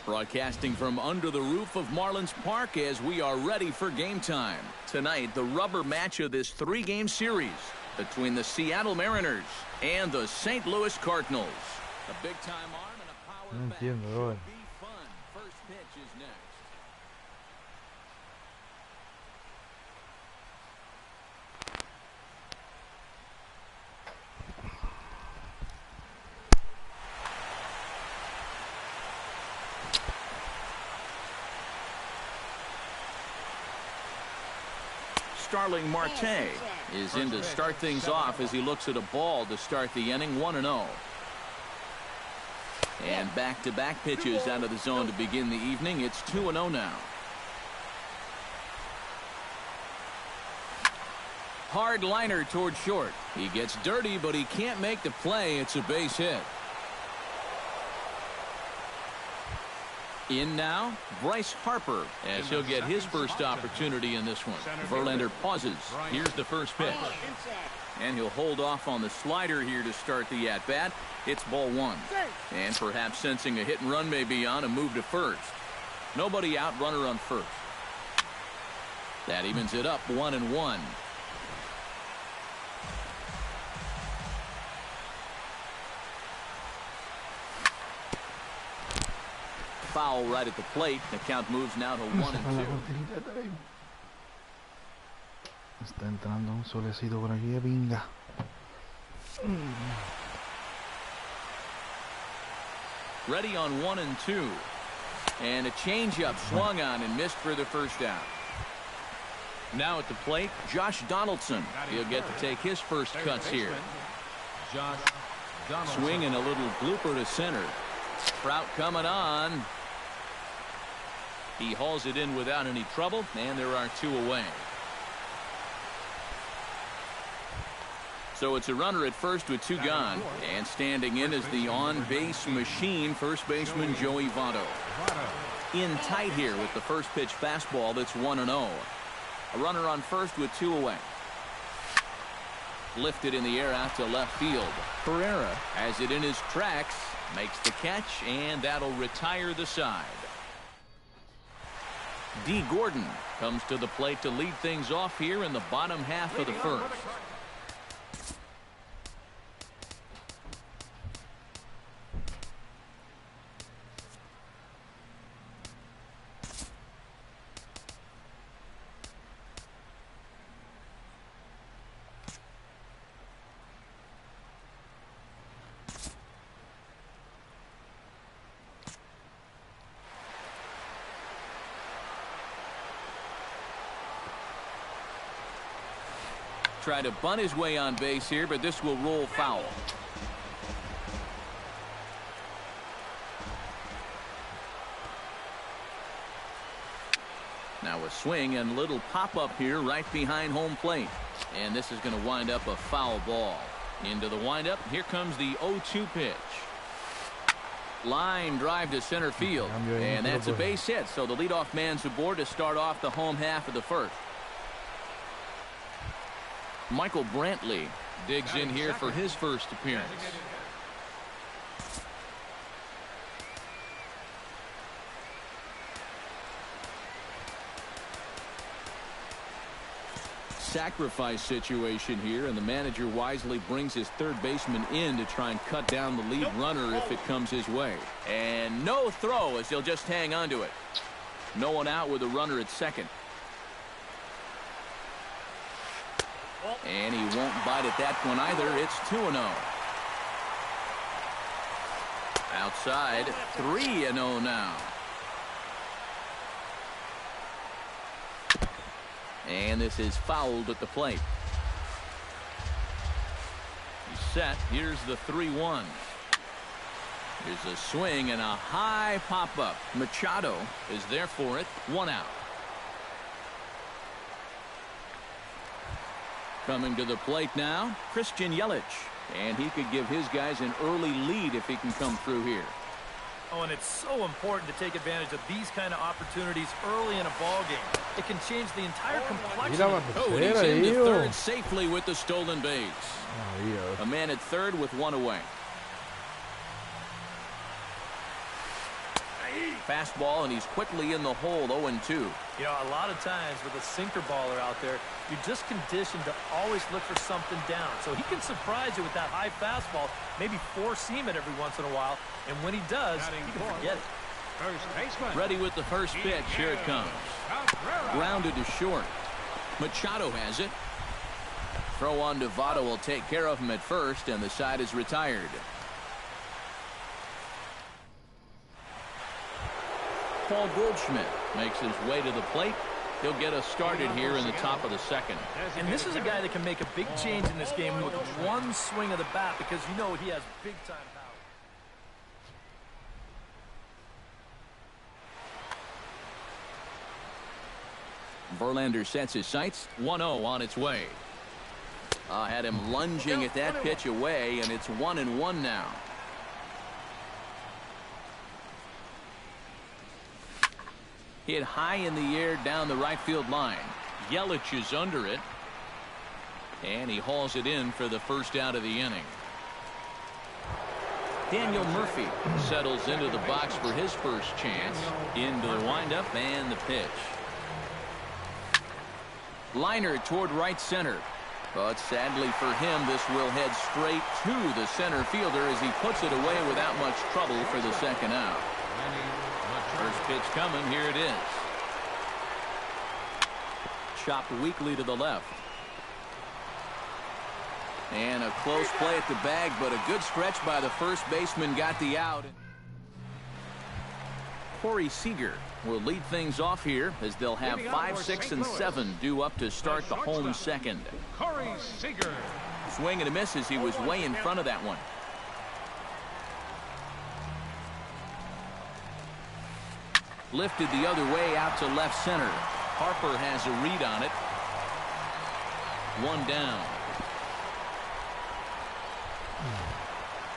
Broadcasting from under the roof of Marlins Park as we are ready for game time. Tonight, the rubber match of this 3-game series between the Seattle Mariners and the St. Louis Cardinals. A big-time arm and a power bat should be fun. First pitch is next. Starling Marte is in to start things off as he looks at a ball to start the inning. 1-0. And back-to-back pitches out of the zone to begin the evening. It's 2-0 now. Hard liner toward short. He gets dirty, but he can't make the play. It's a base hit. In now, Bryce Harper, as he'll get his first opportunity in this one. Verlander pauses. Here's the first pitch. And he'll hold off on the slider here to start the at-bat. It's ball one. And perhaps sensing a hit and run may be on, a move to first. Nobody out, runner on first. That evens it up, 1-1. Foul right at the plate. The count moves now to 1-2. Está entrando un solecito por aquí de pinga. Ready on 1-2. And a changeup swung on and missed for the first out. Now at the plate, Josh Donaldson. He'll get to take his first cuts here. Swing and a little blooper to center. Trout coming on. He hauls it in without any trouble, and there are 2 away. So it's a runner at first with 2 gone, and standing in is the on-base machine, first baseman Joey Votto. In tight here with the first pitch fastball. That's 1-0. A runner on first with 2 away. Lifted in the air out to left field. Pereira has it in his tracks, makes the catch, and that'll retire the side. D. Gordon comes to the plate to lead things off here in the bottom half of the first. Try to bunt his way on base here, but this will roll foul. Now a swing and little pop-up here right behind home plate. And this is going to wind up a foul ball. Into the windup, here comes the 0-2 pitch. Line drive to center field. And that's a base hit, so the leadoff man's aboard to start off the home half of the first. Michael Brantley digs in here for his first appearance. Sacrifice situation here, and the manager wisely brings his third baseman in to try and cut down the lead runner if it comes his way. And no throw, as he'll just hang on to it. No one out with a runner at second. And he won't bite at that one either. It's 2-0. Outside, 3-0 now. And this is fouled at the plate. He's set. Here's the 3-1. Here's a swing and a high pop-up. Machado is there for it. 1 out. Coming to the plate now, Christian Yelich. And he could give his guys an early lead if he can come through here. Oh, and it's so important to take advantage of these kind of opportunities early in a ball game. It can change the entire complexity. Oh, and he's into third safely with the stolen base. A man at third with 1 away. fastball, and he's quickly in the hole, 0-2. You know, a lot of times with a sinker baller out there, you're just conditioned to always look for something down. So he can surprise you with that high fastball, maybe four-seam it every once in a while, and when he does, he can forget it. Ready with the first pitch. Here it comes. Grounded to short. Machado has it. Throw on to Votto will take care of him at first, and the side is retired. Paul Goldschmidt makes his way to the plate. He'll get us started here in the top of the second. And this is a guy that can make a big change in this game with one swing of the bat, because you know he has big-time power. Verlander sets his sights. 1-0 on its way. Had him lunging at that pitch away, and it's 1-1 now. Hit high in the air down the right field line. Yelich is under it, and he hauls it in for the first out of the inning. Daniel Murphy settles into the box for his first chance. Into the windup and the pitch. Liner toward right center. But sadly for him, this will head straight to the center fielder as he puts it away without much trouble for the second out. First pitch coming. Here it is. Chopped weakly to the left. And a close play at the bag, but a good stretch by the first baseman got the out. Corey Seager will lead things off here as they'll have 5, 6, and 7 due up to start the home second. Corey Seager. Swing and a miss as he was way in front of that one. Lifted the other way out to left center. Harper has a read on it. One down.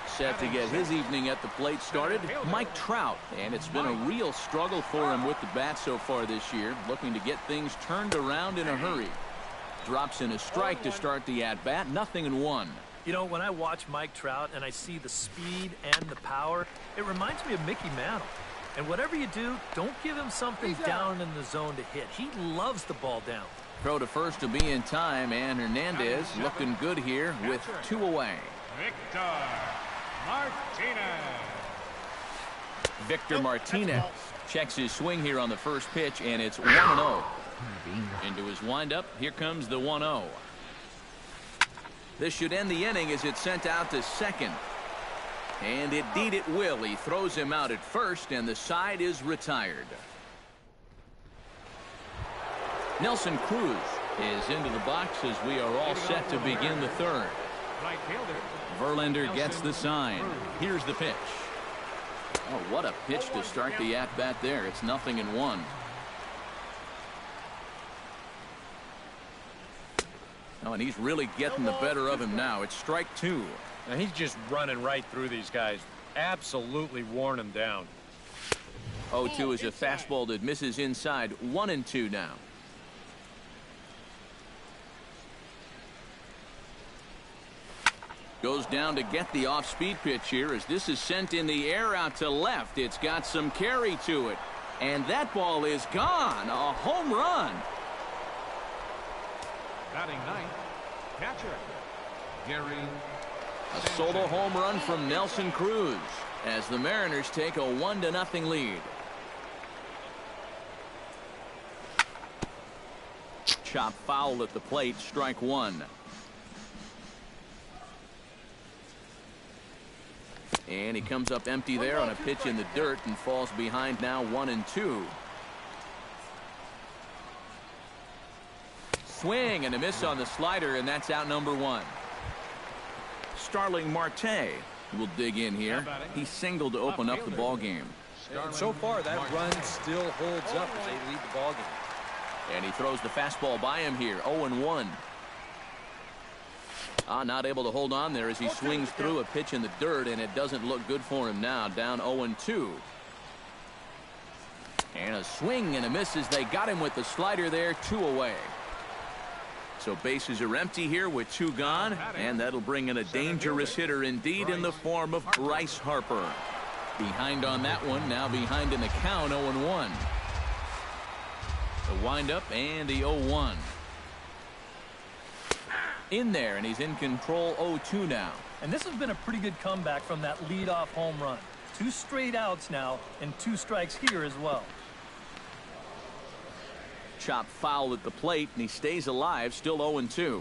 Set to get his evening at the plate started, Mike Trout. And it's been a real struggle for him with the bat so far this year, looking to get things turned around in a hurry. Drops in a strike to start the at-bat, 0-1. You know, when I watch Mike Trout and I see the speed and the power, it reminds me of Mickey Mantle. And whatever you do, don't give him something down in the zone to hit. He loves the ball down. Throw to first to be in time, and Hernandez looking good here with 2 away. Victor Martinez checks his swing here on the first pitch, and it's 1-0. Into his windup, here comes the 1-0. This should end the inning as it's sent out to second. And indeed it will. He throws him out at first, and the side is retired. Nelson Cruz is into the box as we are all set to begin the third. Verlander gets the sign. Here's the pitch. Oh, what a pitch to start the at-bat there. It's 0-1. Oh, and he's really getting the better of him now. It's strike 2. Now he's just running right through these guys. Absolutely worn them down. 0-2 is a fastball that misses inside. 1-2 now. Goes down to get the off-speed pitch here as this is sent in the air out to left. It's got some carry to it. And that ball is gone. A home run. Batting ninth, catcher Gary. A solo home run from Nelson Cruz as the Mariners take a 1-0 lead. Chop foul at the plate, strike 1. And he comes up empty there on a pitch in the dirt and falls behind now 1-2. Swing and a miss on the slider, and that's out number 1. Starling Marte will dig in here. He singled to open up the ball game. And so far that run still holds up as they lead the ball game. And he throws the fastball by him here. 0-1. Not able to hold on there as he swings through a pitch in the dirt, and it doesn't look good for him now. Down 0-2. And a swing and a miss as they got him with the slider there. 2 away. So bases are empty here with 2 gone, and that'll bring in a dangerous hitter indeed in the form of Bryce Harper. Behind on that one, now behind in the count, 0-1. The windup and the 0-1. In there, and he's in control, 0-2 now. And this has been a pretty good comeback from that leadoff home run. 2 straight outs now, and 2 strikes here as well. Chop foul at the plate, and he stays alive, still 0-2.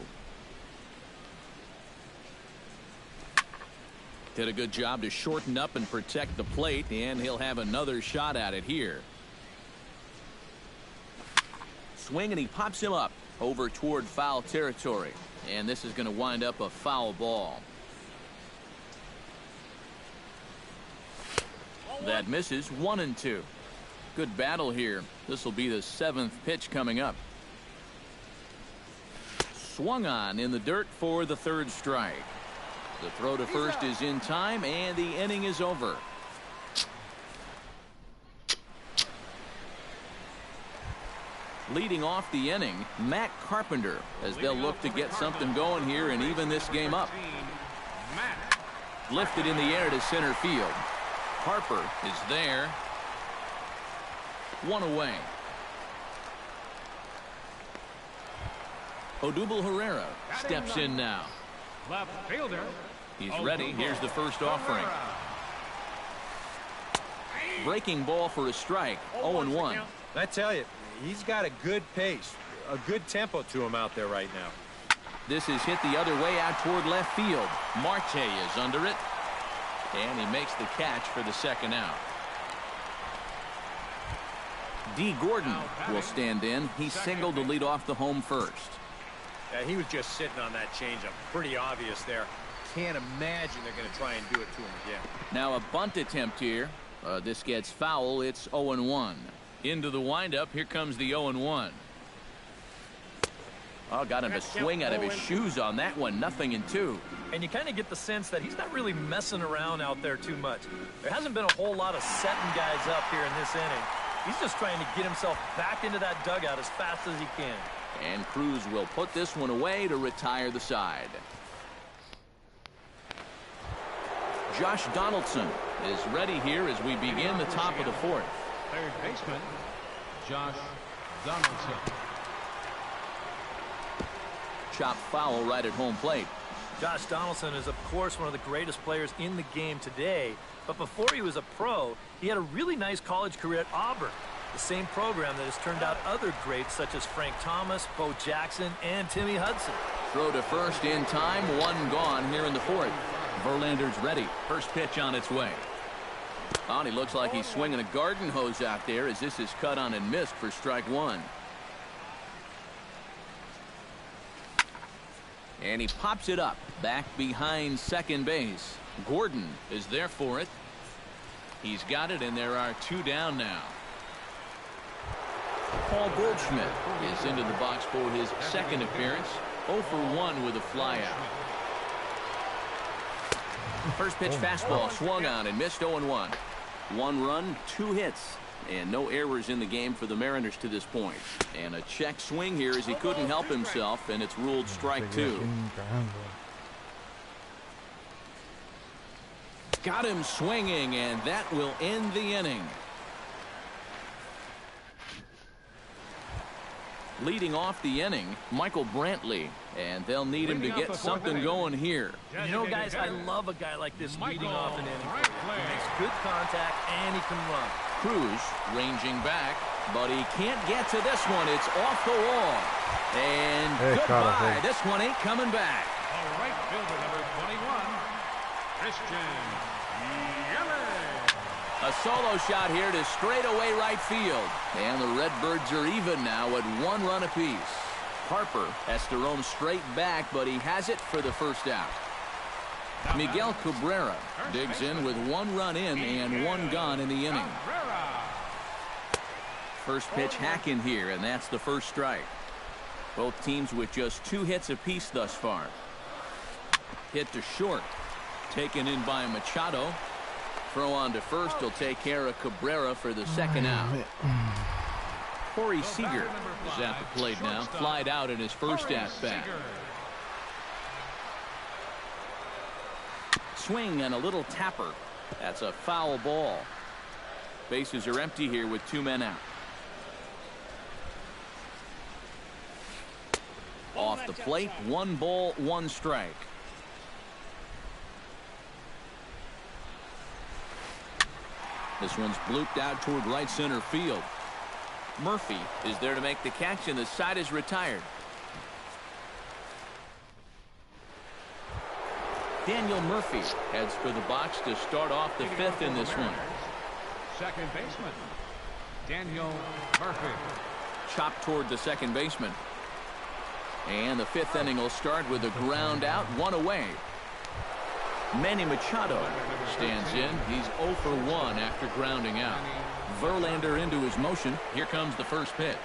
Did a good job to shorten up and protect the plate, and he'll have another shot at it here. Swing, and he pops him up over toward foul territory. And this is going to wind up a foul ball. That misses, 1-2. Good battle here. This will be the 7th pitch coming up. Swung on in the dirt for the 3rd strike. The throw to first is in time, and the inning is over. Leading off the inning, Matt Carpenter, as they'll look to get something going here and even this game up. Lifted in the air to center field. Harper is there. 1 away. Odubel Herrera steps in now. Left fielder. He's ready. Here's the first offering. Breaking ball for a strike. 0-1. I tell you, he's got a good pace, a good tempo to him out there right now. This is hit the other way out toward left field. Marte is under it, and he makes the catch for the 2nd out. D. Gordon will stand in. He singled to lead off the home first. Yeah, he was just sitting on that changeup. Pretty obvious there. Can't imagine they're going to try and do it to him again. Now a bunt attempt here. This gets foul. It's 0-1. Into the windup. Here comes the 0-1. Oh, got him to swing out of his shoes on that one. 0-2. And you kind of get the sense that he's not really messing around out there too much. There hasn't been a whole lot of setting guys up here in this inning. He's just trying to get himself back into that dugout as fast as he can. And Cruz will put this one away to retire the side. Josh Donaldson is ready here as we begin the top of the 4th. Third baseman, Josh Donaldson. Chop foul right at home plate. Josh Donaldson is, of course, one of the greatest players in the game today. But before he was a pro, he had a really nice college career at Auburn, the same program that has turned out other greats such as Frank Thomas, Bo Jackson, and Timmy Hudson. Throw to first in time. 1 gone here in the 4th. Verlander's ready. First pitch on its way. Oh, and he looks like he's swinging a garden hose out there as this is cut on and missed for strike 1. And he pops it up back behind second base. Gordon is there for it. He's got it, and there are 2 down now. Paul Goldschmidt is into the box for his 2nd appearance. 0 for 1 with a flyout. First pitch fastball swung on and missed. 0-1. 1 run, 2 hits, and no errors in the game for the Mariners to this point. And a check swing here as he couldn't help himself, and it's ruled strike 2. Got him swinging, and that will end the inning. Leading off the inning, Michael Brantley, and they'll need him to get something going here. You know, guys, I love a guy like this leading off an inning. He makes good contact, and he can run. Cruz ranging back, but he can't get to this one. It's off the wall. And goodbye. This one ain't coming back. All right, fielder number 21, Christian. A solo shot here to straightaway right field. And the Redbirds are even now at 1 run apiece. Harper has to roam straight back, but he has it for the first out. Miguel Cabrera digs in with 1 run in and 1 gone in the inning. First pitch hacking here, and that's the first strike. Both teams with just 2 hits apiece thus far. Hit to short. Taken in by Machado. Throw on to first. He'll take care of Cabrera for the 2nd out. Corey Seager is at the plate now. Flied out in his first at-bat. Swing and a little tapper. That's a foul ball. Bases are empty here with 2 men out. Off the plate, 1 ball, 1 strike. This one's blooped out toward right center field. Murphy is there to make the catch, and the side is retired. Daniel Murphy heads for the box to start off the 5th in this one. Second baseman, Daniel Murphy. Chopped toward the second baseman. And the 5th inning will start with a ground out, 1 away. Manny Machado stands in. He's 0 for 1 after grounding out. Verlander into his motion. Here comes the first pitch.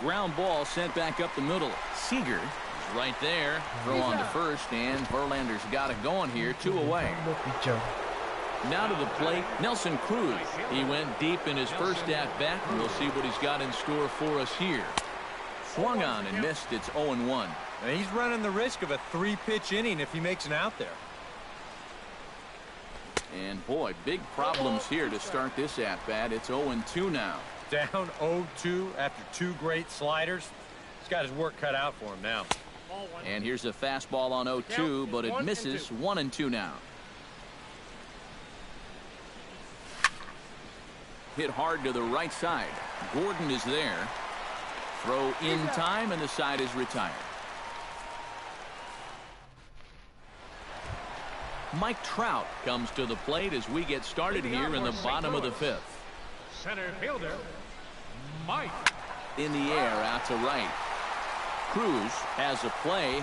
Ground ball sent back up the middle. Seager is right there. Throw on to first, and Verlander's got it going here, 2 away. Now to the plate, Nelson Cruz. He went deep in his first at-bat, and we'll see what he's got in store for us here. Swung on and missed. It's 0-1. And he's running the risk of a 3-pitch inning if he makes an out there. And boy, big problems here to start this at-bat. It's 0-2 now. Down 0-2 after 2 great sliders. He's got his work cut out for him now. And here's a fastball on 0-2, but it misses. 1-2 now. Hit hard to the right side. Gordon is there. Throw in time, and the side is retired. Mike Trout comes to the plate as we get started here in the bottom of the 5th. Center fielder, Mike. In the air, out to right. Cruz has a play.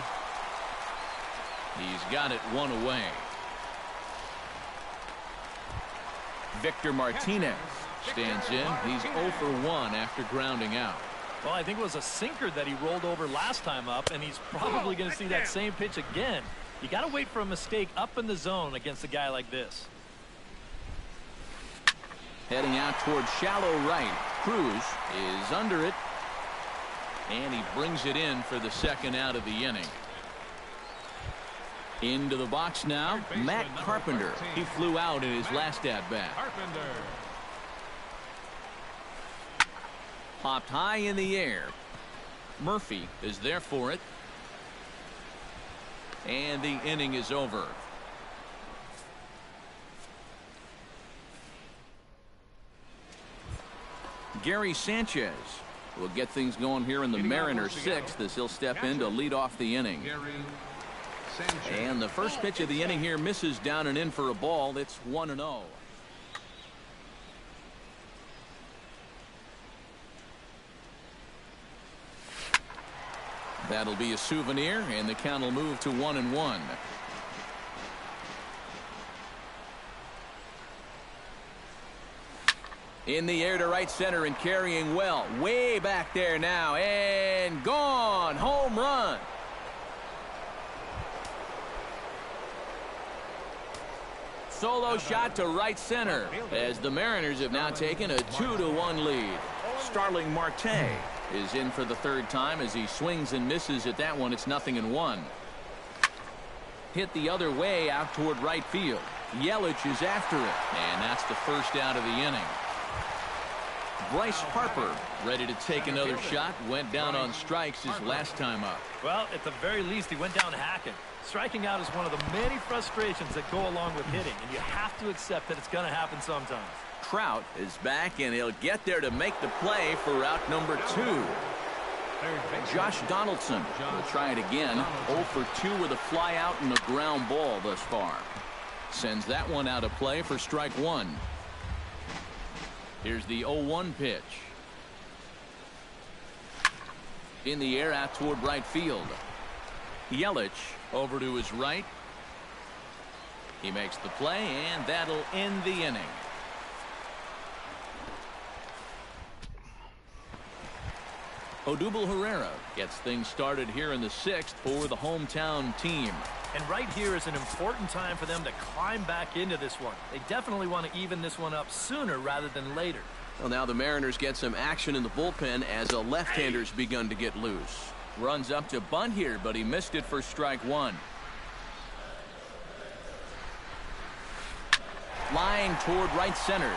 He's got it 1 away. Victor Martinez stands in. He's 0 for 1 after grounding out. Well, I think it was a sinker that he rolled over last time up, and he's probably going to see that same pitch again. You got to wait for a mistake up in the zone against a guy like this. Heading out toward shallow right. Cruz is under it, and he brings it in for the 2nd out of the inning. Into the box now, Matt Carpenter. He flew out in his last at-bat. Carpenter. Popped high in the air. Murphy is there for it. And the inning is over. Gary Sanchez will get things going here in the Mariners 6th as he'll step in to lead off the inning. And the first pitch of the inning here misses down and in for a ball. It's 1-0. That'll be a souvenir, and the count will move to 1-1. In the air to right center and carrying well. Way back there now, and gone. Home run. Solo shot to right center as the Mariners have now taken a 2-1 lead. Starling Marte is in for the 3rd time as he swings and misses at that one. It's 0-1. Hit the other way out toward right field. Yelich is after it, and that's the 1st out of the inning. Bryce Harper ready to take another shot. Went down on strikes his last time up. Well, at the very least, he went down hacking. Striking out is one of the many frustrations that go along with hitting, and you have to accept that it's going to happen sometimes. Trout is back, and he'll get there to make the play for out number 2. Josh Donaldson will try it again. 0 for 2 with a fly out and a ground ball thus far. Sends that one out of play for strike 1. Here's the 0-1 pitch. In the air out toward right field. Yelich over to his right. He makes the play, and that'll end the inning. Odubel Herrera gets things started here in the 6th for the hometown team. And right here is an important time for them to climb back into this one. They definitely want to even this one up sooner rather than later. Well, now the Mariners get some action in the bullpen as a left-hander's begun to get loose. Runs up to bunt here, but he missed it for strike 1. flying toward right center.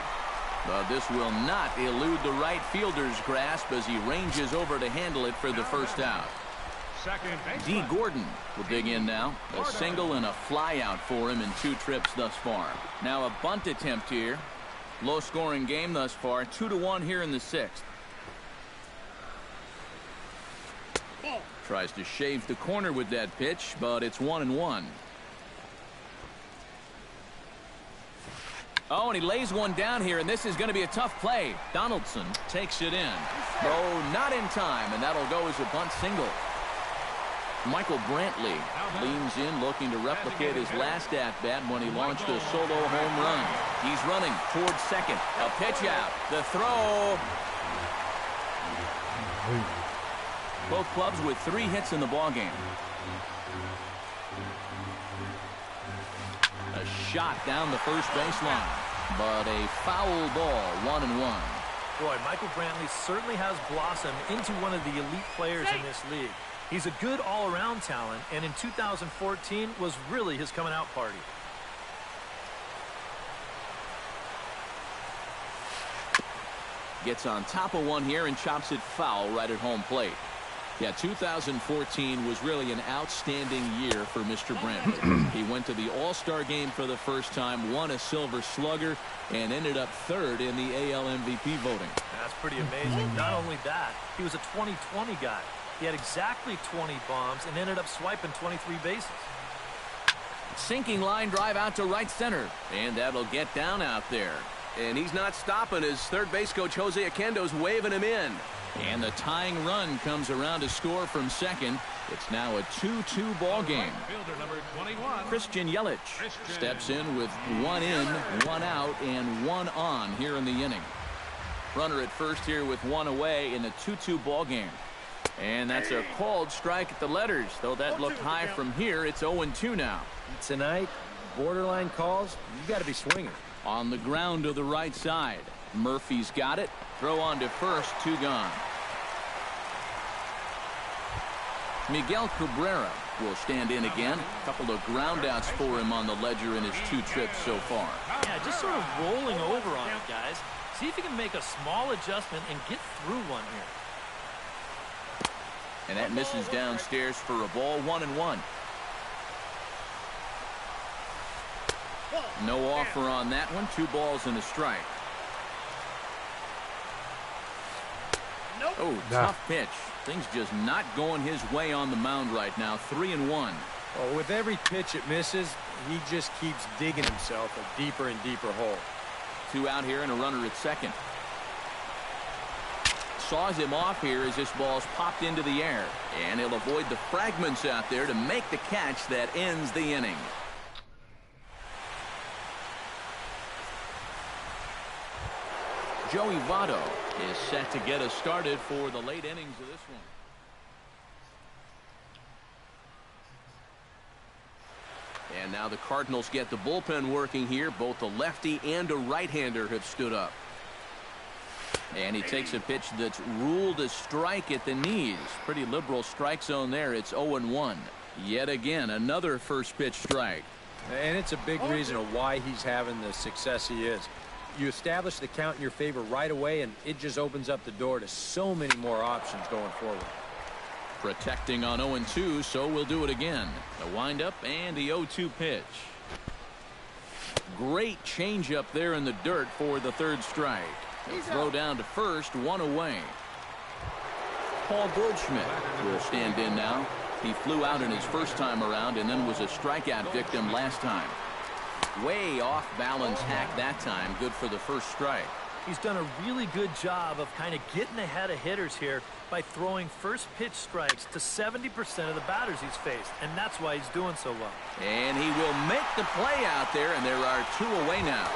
But this will not elude the right fielder's grasp as he ranges over to handle it for the first out. D. Gordon will dig in now. A single and a fly out for him in 2 trips thus far. Now a bunt attempt here. Low scoring game thus far. 2-1 here in the 6th. Tries to shave the corner with that pitch, but it's 1-1. Oh, and he lays one down here, and this is going to be a tough play. Donaldson takes it in. Oh, not in time, and that'll go as a bunt single. Michael Brantley leans in, looking to replicate his last at-bat when he launched a solo home run. He's running towards second. A pitch out. The throw. Both clubs with 3 hits in the ballgame. A shot down the first baseline, but a foul ball, 1-1. Boy, Michael Brantley certainly has blossomed into one of the elite players in this league. He's a good all-around talent, and in 2014 was really his coming-out party. Gets on top of one here and chops it foul right at home plate. Yeah, 2014 was really an outstanding year for Mr. Brantley. He went to the All-Star game for the first time, won a Silver Slugger, and ended up 3rd in the AL MVP voting. That's pretty amazing. Not only that, he was a 20-20 guy. He had exactly 20 bombs and ended up swiping 23 bases. Sinking line drive out to right center, and that'll get down out there. And he's not stopping as third base coach Jose Oquendo's waving him in. And the tying run comes around to score from second. It's now a 2-2 ball game. Christian Yelich steps in with 1 in, 1 out, and 1 on here in the inning. Runner at first here with 1 away in a 2-2 ball game. And that's a called strike at the letters. Though that looked high from here, it's 0-2 now. Tonight, borderline calls, you got to be swinging. On the ground to the right side. Murphy's got it. Throw on to first, 2 gone. Miguel Cabrera will stand in again. A couple of groundouts for him on the ledger in his 2 trips so far. Yeah, just sort of rolling over on it, guys. See if he can make a small adjustment and get through one here. And that misses downstairs for a ball, 1-1. No offer on that one. 2 balls and a strike. Oh, tough pitch. Things just not going his way on the mound right now. 3-1. Well, with every pitch it misses, he just keeps digging himself a deeper and deeper hole. 2 out here and a runner at second. Saws him off here as this ball's popped into the air. And he'll avoid the fragments out there to make the catch that ends the inning. Joey Votto is set to get us started for the late innings of this one. And now the Cardinals get the bullpen working here. Both a lefty and a right-hander have stood up. And he takes a pitch that's ruled a strike at the knees. Pretty liberal strike zone there. It's 0-1. Yet again, another first pitch strike. And it's a big reason of why he's having the success he is. You establish the count in your favor right away, and it just opens up the door to so many more options going forward. Protecting on 0-2, so we'll do it again. The windup and the 0-2 pitch. Great changeup there in the dirt for the 3rd strike. He'll throw down to first, 1 away. Paul Goldschmidt will stand in now. He flew out in his first time around and then was a strikeout victim last time. Way off balance hack that time. Good for the first strike. He's done a really good job of kind of getting ahead of hitters here by throwing first pitch strikes to 70% of the batters he's faced, and that's why he's doing so well. And he will make the play out there, and there are 2 away now.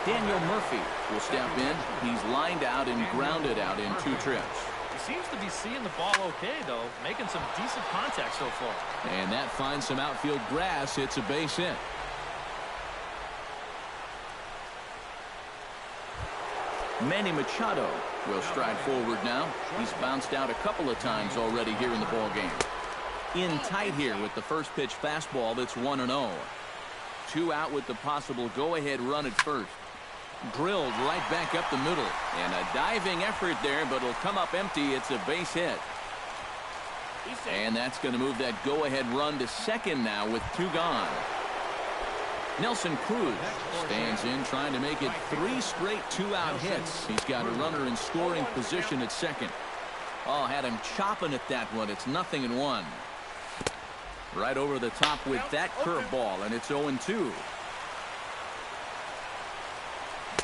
Daniel Murphy will step in. He's lined out and grounded out in 2 trips. He seems to be seeing the ball okay, though, making some decent contact so far. And that finds some outfield grass. It's a base hit. Manny Machado will stride forward now. He's bounced out a couple of times already here in the ball game. In tight here with the first pitch fastball that's 1-0. 2 out with the possible go-ahead run at first. Drilled right back up the middle. And a diving effort there, but it'll come up empty. It's a base hit. And that's going to move that go-ahead run to second now with 2 gone. Nelson Cruz stands in trying to make it 3 straight 2-out hits. He's got a runner in scoring position at second. Oh, had him chopping at that one. It's 0-1. Right over the top with that curveball, and it's 0-2.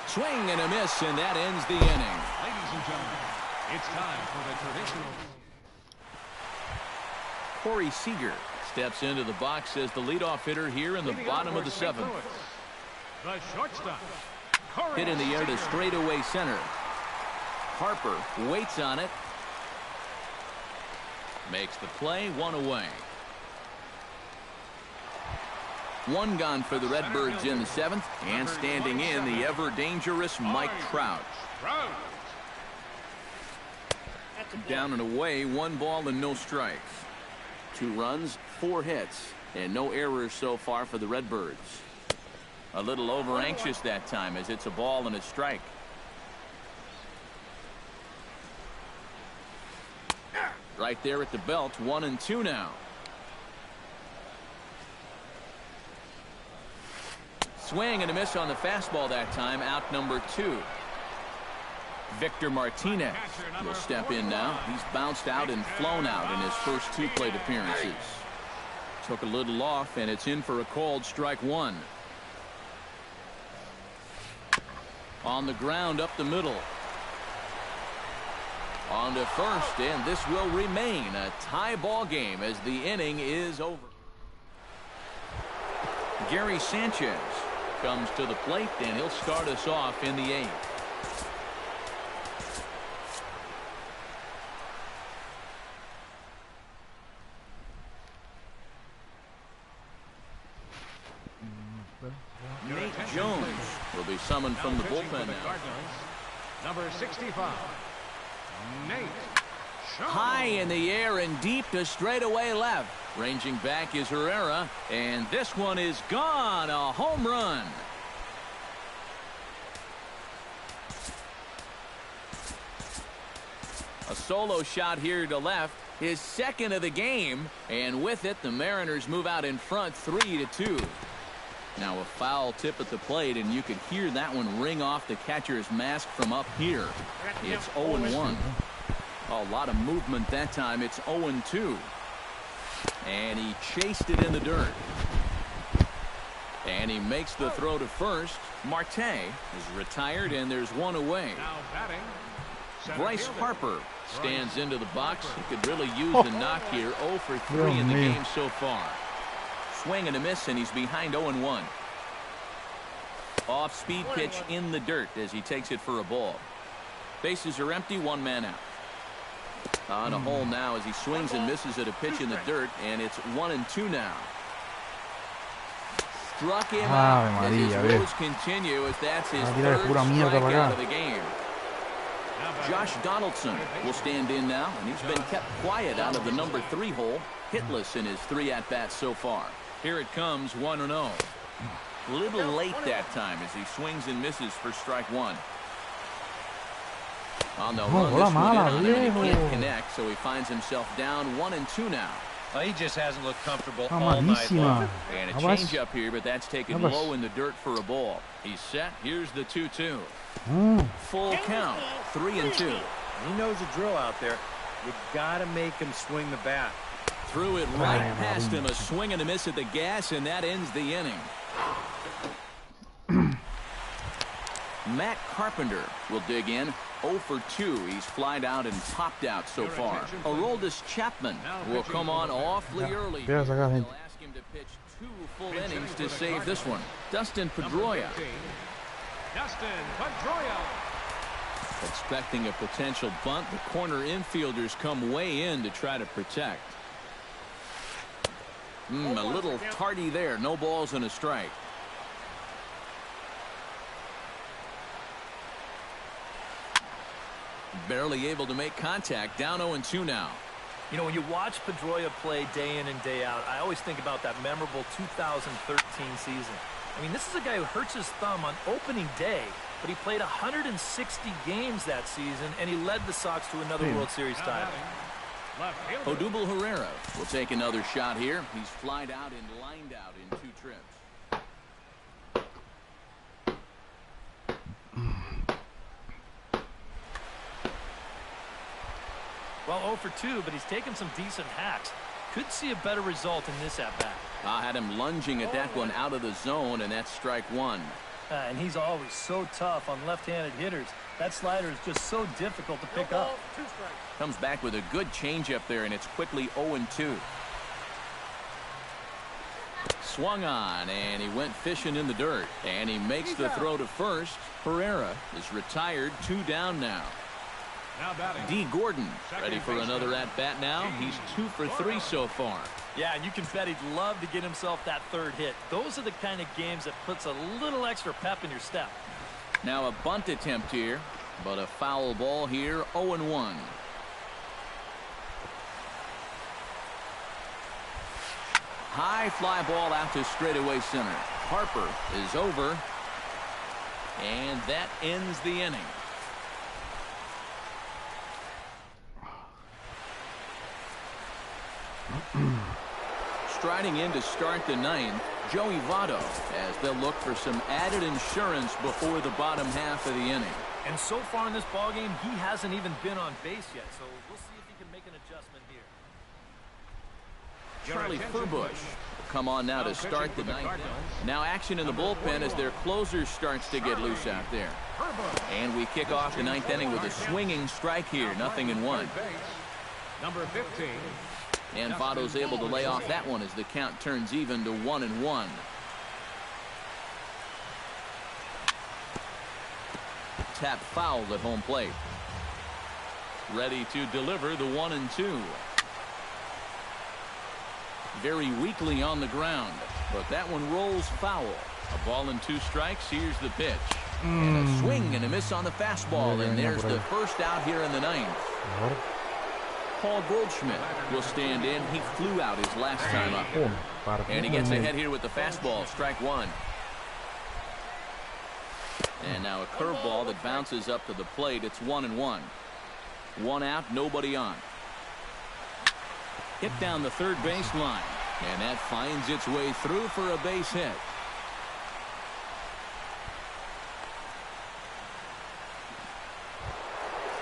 Swing and a miss, and that ends the inning. Ladies and gentlemen, it's time for the traditional. Corey Seager steps into the box as the leadoff hitter here in the bottom of the 7th. The shortstop. Hit in the air to straightaway center. Harper waits on it. Makes the play, 1 away. 1 gone for the Redbirds in the 7th, and standing in the ever-dangerous Mike Trout. Down and away, 1 ball and no strikes. 2 runs, 4 hits, and no errors so far for the Redbirds. A little over-anxious that time as it's a ball and a strike. Right there at the belt, 1-2 now. Swing and a miss on the fastball that time, out number 2. Victor Martinez will step in now. He's bounced out and flown out in his first 2 plate appearances. Took a little off, and it's in for a called strike 1. On the ground up the middle. On to first, and this will remain a tie ball game as the inning is over. Gary Sanchez comes to the plate, and he'll start us off in the 8th. Nate Jones will be summoned from the bullpen now. Number 65. Nate Jones. High in the air and deep to straightaway left. Ranging back is Herrera, and this one is gone. A home run. A solo shot here to left, his 2nd of the game, and with it the Mariners move out in front 3-2. Now a foul tip at the plate, and you can hear that one ring off the catcher's mask from up here. It's 0-1. A lot of movement that time. It's 0-2. And he chased it in the dirt. And he makes the throw to first. Marte is retired, and there's 1 away. Now batting. Bryce Harper stands into the box. He could really use the knock here. 0 for 3 in the game so far. Swing and a miss, and he's behind 0-1. Off speed pitch in the dirt as he takes it for a ball. Bases are empty, 1 man out. On a hole now as he swings and misses at a pitch in the dirt, and it's 1-2 now. Struck him out as his woes continue as that's his 3rd strikeout of the game. Josh Donaldson will stand in now, and he's been kept quiet out of the number 3 hole, hitless in his 3 at-bats so far. Here it comes, 1-0. A little late that time as he swings and misses for strike 1. On the run, this one in, and he can't connect, so he finds himself down 1-2 now. Well, he just hasn't looked comfortable all night long. And a changeup here, but that's taken low in the dirt for a ball. He's set. Here's the 2-2. Full count, 3-2. He knows the drill out there. You gotta make him swing the bat. Threw it right past him. A swing and a miss at the gas, and that ends the inning. Matt Carpenter will dig in. 0 for 2. He's flied out and popped out so far. Aroldis Chapman will come on awfully early. They'll ask him to pitch 2 full innings to save this one. Dustin Pedroia. Expecting a potential bunt. The corner infielders come way in to try to protect. A little tardy there. No balls and a strike. Barely able to make contact. Down 0-2 now. You know, when you watch Pedroia play day in and day out, I always think about that memorable 2013 season. I mean, this is a guy who hurts his thumb on opening day, but he played 160 games that season, and he led the Sox to another World Series title. Odubel Herrera will take another shot here. He's flied out and lined out in 2 trips. Well, 0 for 2, but he's taken some decent hacks. Could see a better result in this at-bat. I had him lunging at that one out of the zone, and that's strike 1. And he's always so tough on left-handed hitters. That slider is just so difficult to pick up. Comes back with a good changeup there, and it's quickly 0-2. Swung on, and he went fishing in the dirt. And he makes the throw to first. Herrera is retired, 2 down now. D. Gordon ready for another at-bat now. He's 2 for 3 so far. Yeah, and you can bet he'd love to get himself that 3rd hit. Those are the kind of games that puts a little extra pep in your step. Now a bunt attempt here, but a foul ball here, 0-1. High fly ball out to straightaway center. Harper is over, and that ends the inning. Striding in to start the 9th, Joey Votto, as they'll look for some added insurance before the bottom half of the inning. And so far in this ballgame, he hasn't even been on base yet, so we'll see if he can make an adjustment here. Charlie Furbush will come on now to start the 9th. Now action in the bullpen as their closer starts to get loose out there. And we kick off the 9th inning with a swinging strike here, 0-1. Number 15. And Votto's able to lay off that one as the count turns even to 1-1. Tap fouled at home plate. Ready to deliver the 1-2. Very weakly on the ground, but that one rolls foul. A ball and 2 strikes. Here's the pitch. And a swing and a miss on the fastball, and there's the first out here in the 9th. Paul Goldschmidt will stand in. He flew out his last time up. And he gets ahead here with the fastball, strike 1. And now a curveball that bounces up to the plate. It's 1-1. 1 out, nobody on. Hit down the third baseline, and that finds its way through for a base hit.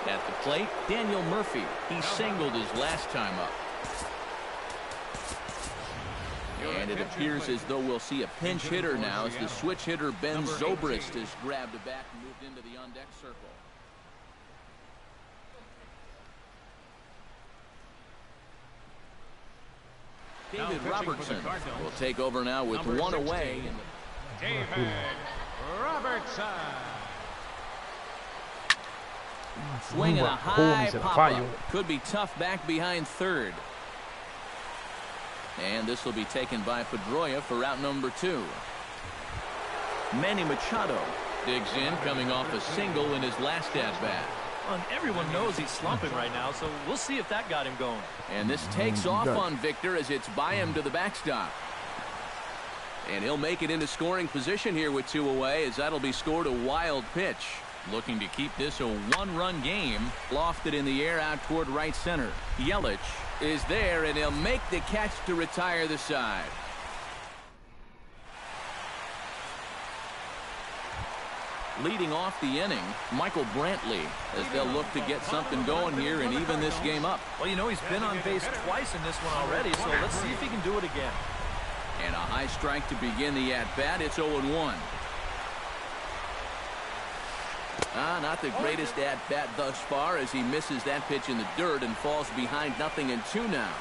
At the plate, Daniel Murphy. He singled his last time up. And it appears as though we'll see a pinch hitter now as the switch hitter Ben Zobrist has grabbed a bat and moved into the on-deck circle. David Robertson will take over now with 1 away. David Robertson. Swing and a high pop-up. Could be tough back behind third. And this will be taken by Pedroia for out number 2. Manny Machado digs in, coming off a single in his last at-bat. And everyone knows he's slumping right now, so we'll see if that got him going. And this takes off on Victor as it's by him to the backstop. And he'll make it into scoring position here with 2 away, as that'll be scored a wild pitch. Looking to keep this a 1-run game. Lofted in the air out toward right center. Yelich is there, and he'll make the catch to retire the side. Leading off the inning, Michael Brantley, as they'll look to get something going here and even this game up. Well, you know, he's been on base twice in this one already, so let's see if he can do it again. And a high strike to begin the at-bat. It's 0-1. Not the greatest at-bat thus far as he misses that pitch in the dirt and falls behind 0-2 now.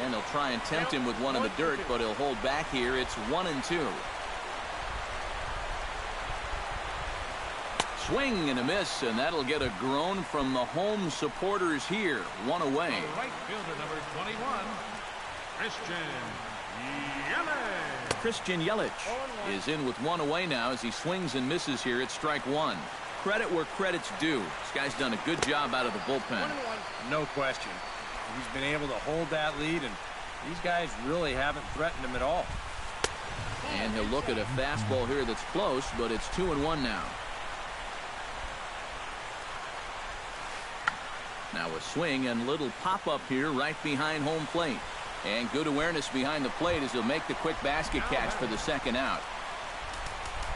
And they'll try and tempt him with one in the dirt, but he'll hold back here. It's 1-2. Swing and a miss, and that'll get a groan from the home supporters here. 1 away. Right fielder number 21, Christian Yelich is in with 1 away now as he swings and misses here at strike 1. credit where credit's due. This guy's done a good job out of the bullpen. No question. He's been able to hold that lead, and these guys really haven't threatened him at all. And he'll look at a fastball here that's close, but it's 2-1 now. Now a swing and little pop-up here right behind home plate. And good awareness behind the plate as he'll make the quick basket catch for the second out.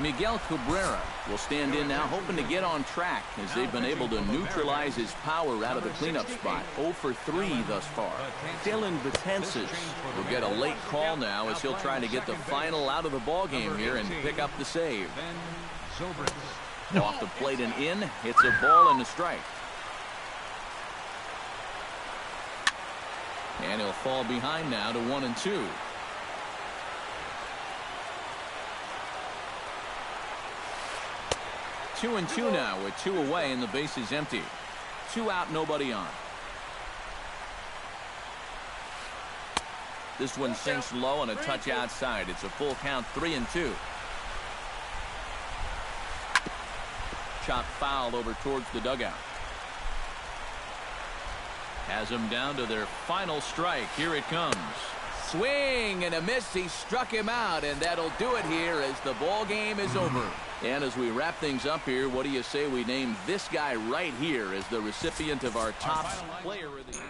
Miguel Cabrera will stand in now, hoping to get on track as they've been able to neutralize his power out of the cleanup spot. 0 for 3 thus far. Dylan Betances will get a late call now as he'll try to get the final out of the ball game here and pick up the save. Off the plate and in. It's a ball and a strike. And he'll fall behind now to 1-2. Two and two now with 2 away and the base is empty. 2 out, nobody on. This one sinks low and a touch outside. It's a full count, 3-2. Chop foul over towards the dugout. Has them down to their final strike. Here it comes. Swing and a miss. He struck him out, and that'll do it here as the ball game is over. And as we wrap things up here, what do you say we name this guy right here as the recipient of our top player of the game?